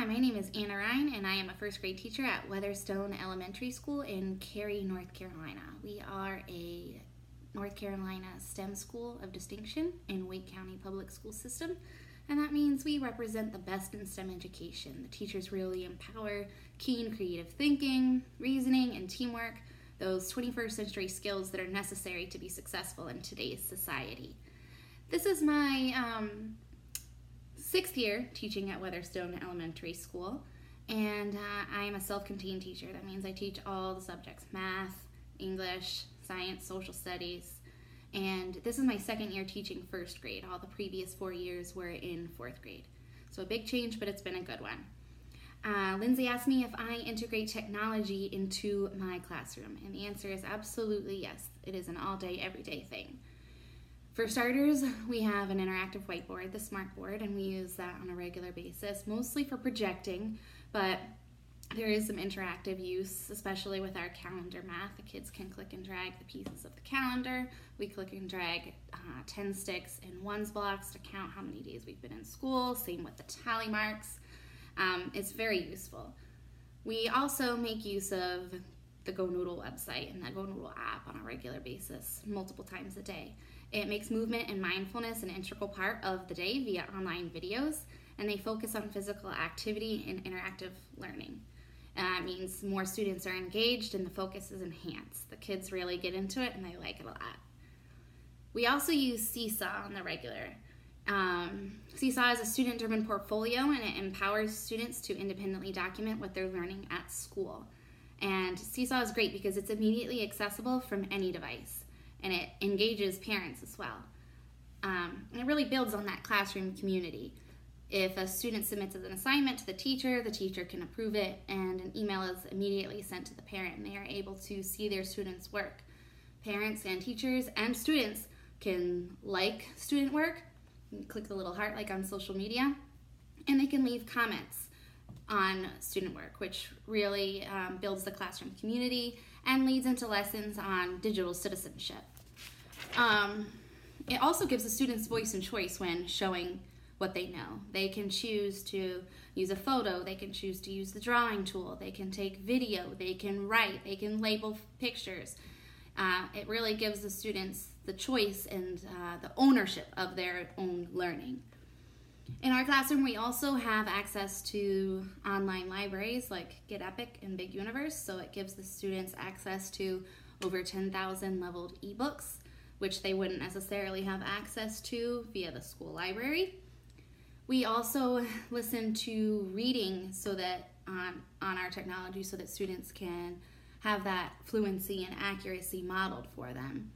Hi, my name is Anna Ryan, and I am a first grade teacher at Weatherstone Elementary School in Cary, North Carolina. We are a North Carolina STEM school of distinction in Wake County Public School System, and that means we represent the best in STEM education. The teachers really empower keen creative thinking, reasoning, and teamwork, those 21st century skills that are necessary to be successful in today's society. This is my sixth year teaching at Weatherstone Elementary School, and I am a self-contained teacher. That means I teach all the subjects: math, English, science, social studies, and this is my second year teaching first grade. All the previous 4 years were in fourth grade. So a big change, but it's been a good one. Lindsay asked me if I integrate technology into my classroom, and the answer is absolutely yes. It is an all-day, everyday thing. For starters, we have an interactive whiteboard, the smartboard, and we use that on a regular basis, mostly for projecting, but there is some interactive use, especially with our calendar math. The kids can click and drag the pieces of the calendar. We click and drag 10 sticks in ones blocks to count how many days we've been in school, same with the tally marks. It's very useful. We also make use of the Go Noodle website and the Go Noodle app on a regular basis, multiple times a day. It makes movement and mindfulness an integral part of the day via online videos, and they focus on physical activity and interactive learning. It means more students are engaged and the focus is enhanced. The kids really get into it and they like it a lot. We also use Seesaw on the regular. Seesaw is a student-driven portfolio, and it empowers students to independently document what they're learning at school. And Seesaw is great because it's immediately accessible from any device, and it engages parents as well. And it really builds on that classroom community. If a student submits an assignment to the teacher can approve it, and an email is immediately sent to the parent, and they are able to see their students' work. Parents and teachers and students can like student work, click the little heart like on social media, and they can leave comments on student work, which really builds the classroom community and leads into lessons on digital citizenship. It also gives the students voice and choice when showing what they know. They can choose to use a photo, they can choose to use the drawing tool, they can take video, they can write, they can label pictures. It really gives the students the choice and the ownership of their own learning. In our classroom, we also have access to online libraries like Get Epic and Big Universe, so it gives the students access to over 10,000 leveled ebooks, which they wouldn't necessarily have access to via the school library. We also listen to reading so that on our technology so that students can have that fluency and accuracy modeled for them.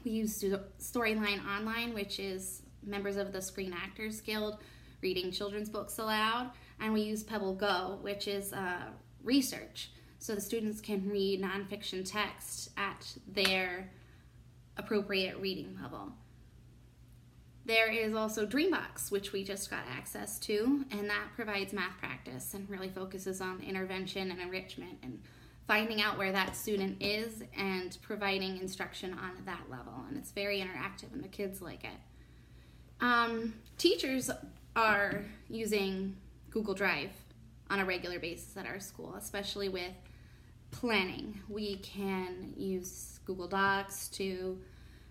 We use Storyline Online, which is members of the Screen Actors Guild reading children's books aloud, and we use Pebble Go, which is research, so the students can read nonfiction text at their appropriate reading level. There is also Dreambox, which we just got access to, and that provides math practice and really focuses on intervention and enrichment and finding out where that student is and providing instruction on that level. And it's very interactive and the kids like it. Teachers are using Google Drive on a regular basis at our school, especially with planning. We can use Google Docs to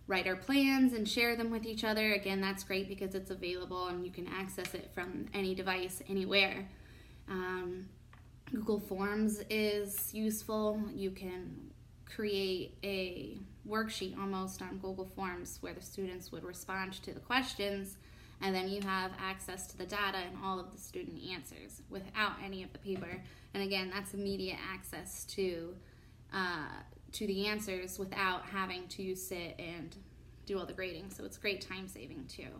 write our plans and share them with each other. Again, that's great because it's available and you can access it from any device, anywhere. Google Forms is useful. You can create a worksheet almost on Google Forms where the students would respond to the questions, and then you have access to the data and all of the student answers without any of the paper. And again, that's immediate access to the answers without having to sit and do all the grading. So it's great time saving too.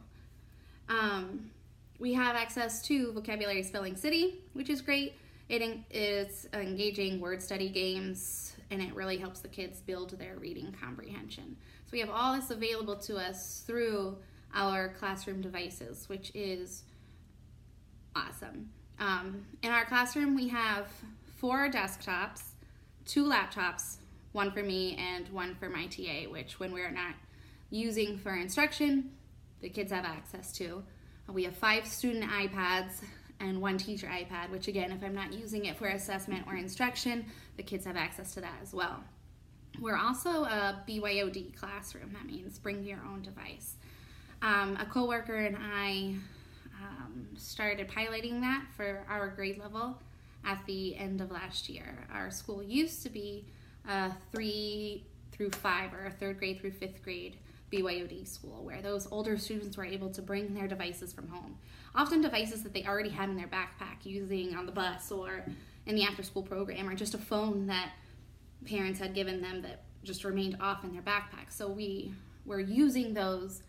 We have access to Vocabulary Spelling City, which is great. It is engaging word study games, and it really helps the kids build their reading comprehension. So we have all this available to us through our classroom devices, which is awesome. In our classroom, we have 4 desktops, 2 laptops, one for me and one for my TA, which when we're not using for instruction, the kids have access to. We have 5 student iPads and one teacher iPad, which again, if I'm not using it for assessment or instruction, the kids have access to that as well. We're also a BYOD classroom. That means bring your own device. A coworker and I started piloting that for our grade level at the end of last year. Our school used to be a 3 through 5 or a 3rd grade through 5th grade BYOD school, where those older students were able to bring their devices from home. Often devices that they already had in their backpack using on the bus or in the after-school program, or just a phone that parents had given them that just remained off in their backpack. So we were using those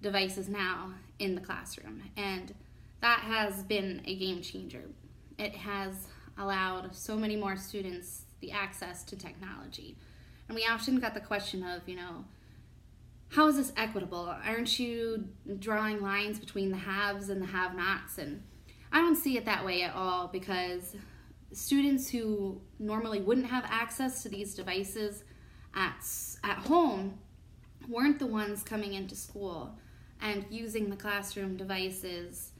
devices now in the classroom, and that has been a game changer. It has allowed so many more students the access to technology. And we often got the question of, how is this equitable? Aren't you drawing lines between the haves and the have-nots? And I don't see it that way at all, because students who normally wouldn't have access to these devices at home weren't the ones coming into school and using the classroom devices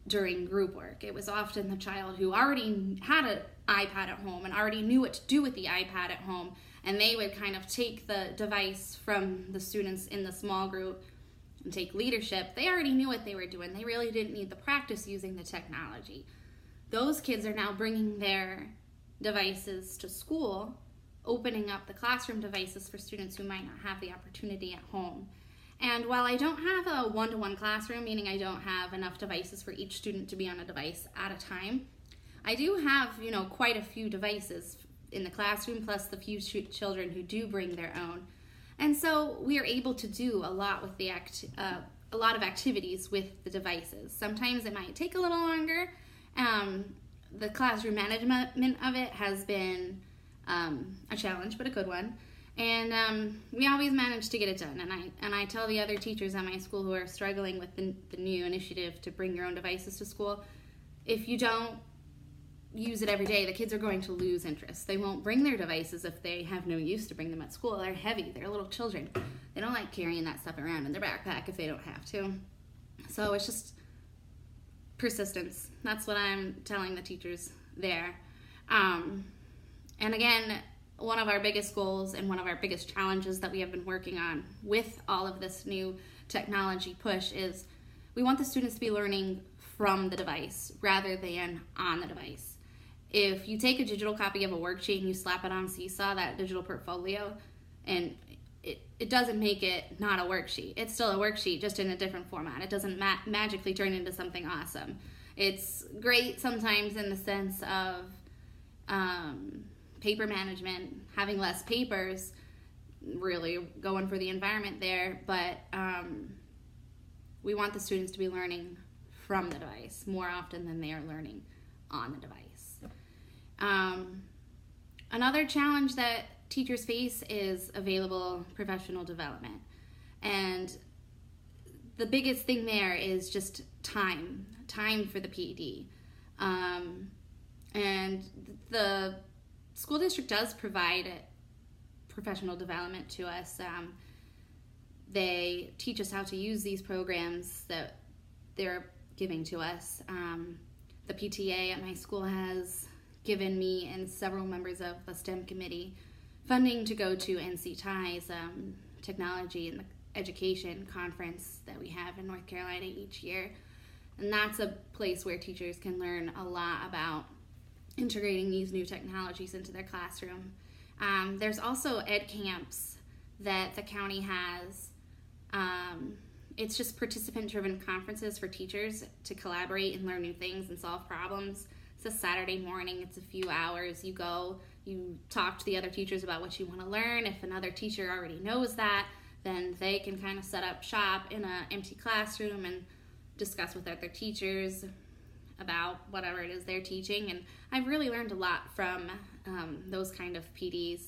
during group work. It was often the child who already had an iPad at home and already knew what to do with the iPad at home, and they would kind of take the device from the students in the small group and take leadership. They already knew what they were doing. They really didn't need the practice using the technology. Those kids are now bringing their devices to school, opening up the classroom devices for students who might not have the opportunity at home. And while I don't have a one-to-one classroom, meaning I don't have enough devices for each student to be on a device at a time, I do have, quite a few devices in the classroom, plus the few children who do bring their own. And so we are able to do a lot with a lot of activities with the devices. Sometimes it might take a little longer. The classroom management of it has been a challenge, but a good one. And we always manage to get it done. And I tell the other teachers at my school who are struggling with the new initiative to bring your own devices to school, if you don't use it every day, the kids are going to lose interest. They won't bring their devices if they have no use to bring them at school. They're heavy. They're little children. They don't like carrying that stuff around in their backpack if they don't have to. So it's just persistence. That's what I'm telling the teachers there. And again, one of our biggest goals and one of our biggest challenges that we have been working on with all of this new technology push is we want the students to be learning from the device rather than on the device. If you take a digital copy of a worksheet and you slap it on Seesaw, that digital portfolio, and it doesn't make it not a worksheet. It's still a worksheet, just in a different format. It doesn't magically turn into something awesome. It's great sometimes in the sense of paper management, having less papers, really going for the environment there, but we want the students to be learning from the device more often than they are learning on the device. Another challenge that teachers face is available professional development. And the biggest thing there is just time for the PD. And the school district does provide professional development to us. They teach us how to use these programs that they're giving to us. The PTA at my school has given me and several members of the STEM committee funding to go to NC TIE's technology and education conference that we have in North Carolina each year. And that's a place where teachers can learn a lot about integrating these new technologies into their classroom. There's also ed camps that the county has. It's just participant-driven conferences for teachers to collaborate and learn new things and solve problems. It's a Saturday morning. It's a few hours. You go, you talk to the other teachers about what you want to learn. If another teacher already knows that, then they can kind of set up shop in an empty classroom and discuss with other teachers about whatever it is they're teaching. And I've really learned a lot from those kind of PDs.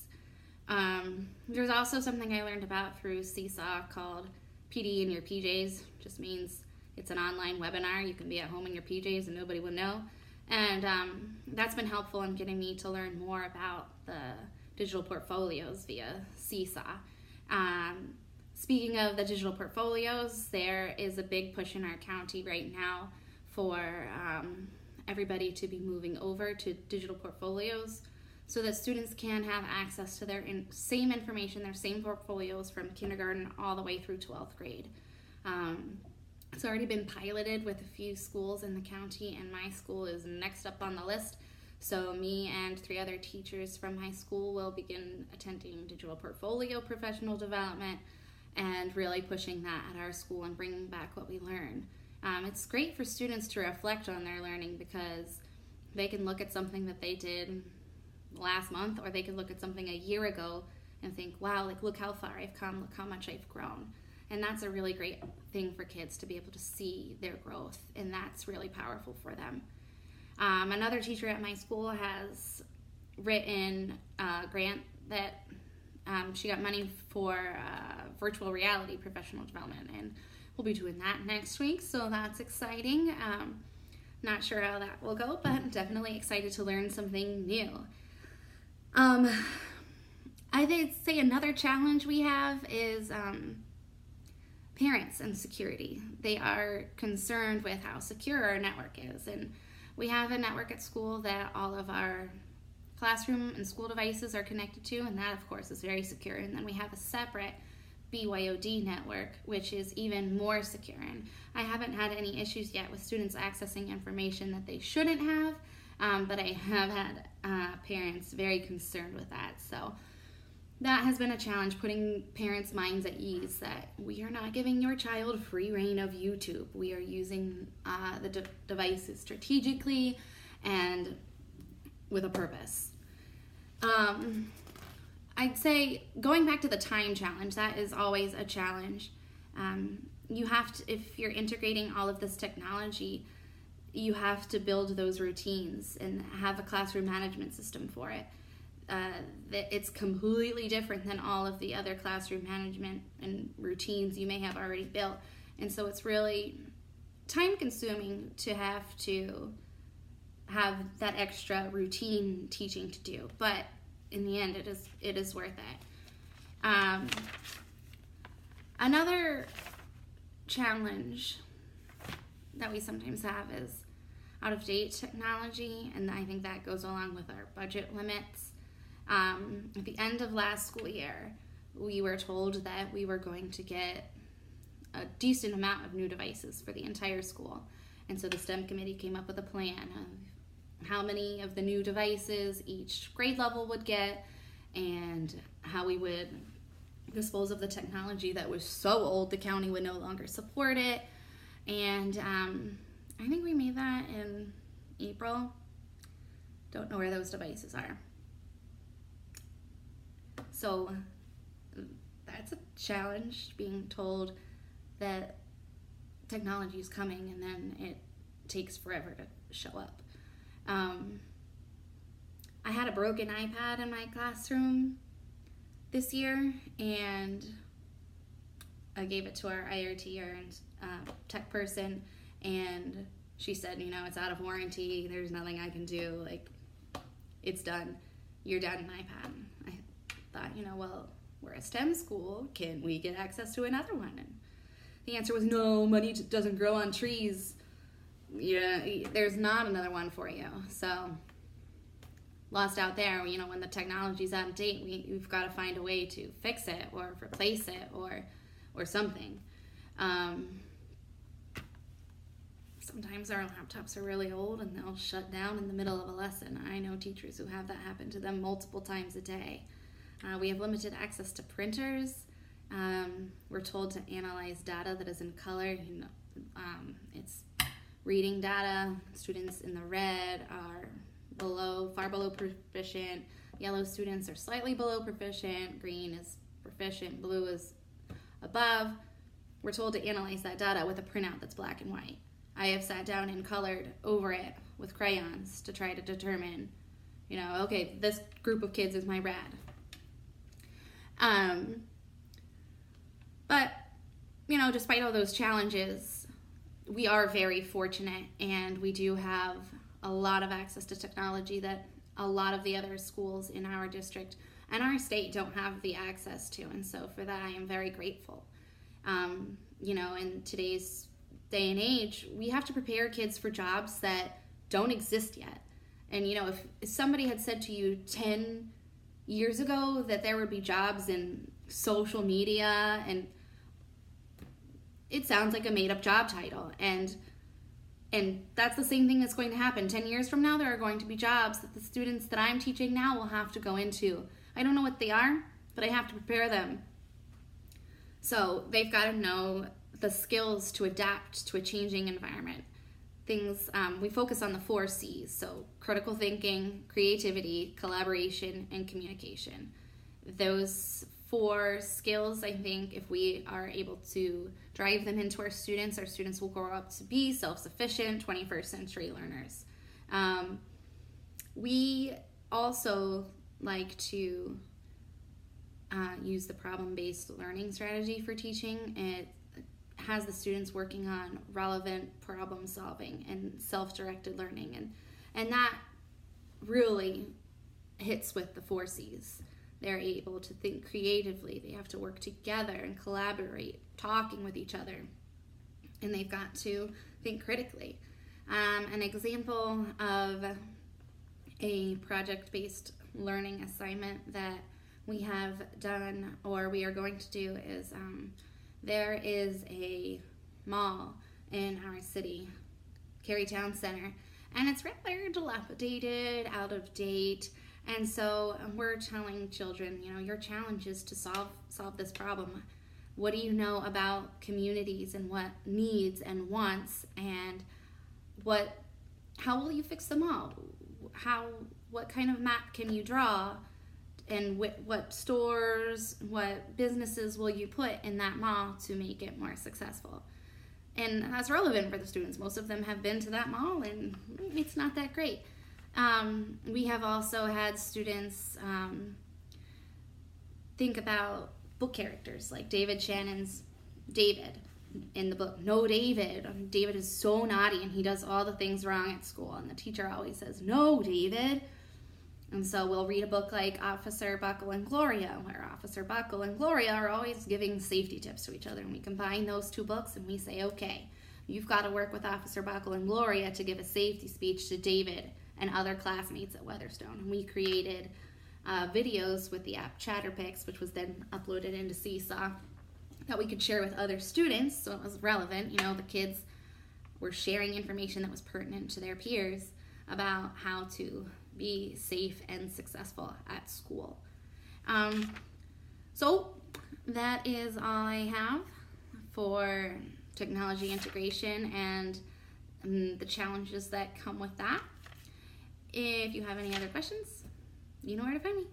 There's also something I learned about through Seesaw called PD in your PJs. Just means it's an online webinar. You can be at home in your PJs and nobody will know. And that's been helpful in getting me to learn more about the digital portfolios via Seesaw. Speaking of the digital portfolios, there is a big push in our county right now for everybody to be moving over to digital portfolios so that students can have access to their same information, their same portfolios from kindergarten all the way through 12th grade. It's already been piloted with a few schools in the county, and my school is next up on the list. So me and 3 other teachers from my school will begin attending digital portfolio professional development and really pushing that at our school and bringing back what we learn. It's great for students to reflect on their learning because they can look at something that they did last month, or they can look at something a year ago and think, wow, like look how far I've come, look how much I've grown. And that's a really great thing for kids to be able to see their growth, and that's really powerful for them. Another teacher at my school has written a grant that she got money for virtual reality professional development, and we'll be doing that next week, so that's exciting. Not sure how that will go, but definitely excited to learn something new. I'd say another challenge we have is parents and security. They are concerned with how secure our network is, and we have a network at school that all of our classroom and school devices are connected to, and that of course is very secure. And then we have a separate BYOD network, which is even more secure. And I haven't had any issues yet with students accessing information that they shouldn't have, but I have had parents very concerned with that. So that has been a challenge, putting parents' minds at ease that we are not giving your child free reign of YouTube. We are using the devices strategically and with a purpose. I'd say going back to the time challenge, that is always a challenge. You have to, if you're integrating all of this technology, you have to build those routines and have a classroom management system for it. It's completely different than all of the other classroom management and routines you may have already built. And so it's really time consuming to have that extra routine teaching to do. But in the end, it is worth it. Another challenge that we sometimes have is out-of-date technology, and I think that goes along with our budget limits. At the end of last school year, we were told that we were going to get a decent amount of new devices for the entire school. And so the STEM committee came up with a plan of how many of the new devices each grade level would get and how we would dispose of the technology that was so old the county would no longer support it. And I think we made that in April. Don't know where those devices are. So that's a challenge, being told that technology is coming and then it takes forever to show up. I had a broken iPad in my classroom this year, and I gave it to our IRT, or tech person, and she said, it's out of warranty, there's nothing I can do, like, it's done, you're down an iPad. I thought, well, we're a STEM school, can we get access to another one? And the answer was no, money doesn't grow on trees. Yeah, there's not another one for you. So lost out there. When the technology's out of date, we've got to find a way to fix it or replace it or something. Sometimes our laptops are really old and they'll shut down in the middle of a lesson. I know teachers who have that happen to them multiple times a day. We have limited access to printers. We're told to analyze data that is in color. It's reading data. Students in the red are far below proficient. Yellow students are slightly below proficient. Green is proficient. Blue is above. We're told to analyze that data with a printout that's black and white. I have sat down and colored over it with crayons to try to determine, okay, this group of kids is my red. But, despite all those challenges, we are very fortunate, and we do have a lot of access to technology that a lot of the other schools in our district and our state don't have the access to. And so for that, I am very grateful. In today's day and age, we have to prepare kids for jobs that don't exist yet. And if somebody had said to you 10 years ago that there would be jobs in social media, and it sounds like a made-up job title, and that's the same thing that's going to happen. 10 years from now, there are going to be jobs that the students that I'm teaching now will have to go into. I don't know what they are, but I have to prepare them. So they've got to know the skills to adapt to a changing environment. We focus on the 4 C's, so critical thinking, creativity, collaboration, and communication. Those 4 skills, I think, if we are able to drive them into our students will grow up to be self-sufficient 21st century learners. We also like to use the problem-based learning strategy for teaching. It has the students working on relevant problem solving and self-directed learning, and that really hits with the 4 C's. They're able to think creatively. They have to work together and collaborate, talking with each other, and they've got to think critically. An example of a project-based learning assignment that we have done, or we are going to do, is there is a mall in our city, Cary Town Center, and it's rather dilapidated, out of date. And so we're telling children, your challenge is to solve this problem. What do you know about communities and what needs and wants, and how will you fix them all? What kind of map can you draw, and what stores, what businesses will you put in that mall to make it more successful? And that's relevant for the students. Most of them have been to that mall, and it's not that great. We have also had students think about book characters, like David Shannon's David in the book. No, David. David is so naughty, and he does all the things wrong at school, and the teacher always says, no, David. And so we'll read a book like Officer Buckle and Gloria, where Officer Buckle and Gloria are always giving safety tips to each other, and we combine those 2 books, and we say, okay, you've got to work with Officer Buckle and Gloria to give a safety speech to David and other classmates at Weatherstone. And we created videos with the app Chatterpix, which was then uploaded into Seesaw, that we could share with other students, so it was relevant. The kids were sharing information that was pertinent to their peers about how to be safe and successful at school. So that is all I have for technology integration and the challenges that come with that. If you have any other questions, you know where to find me.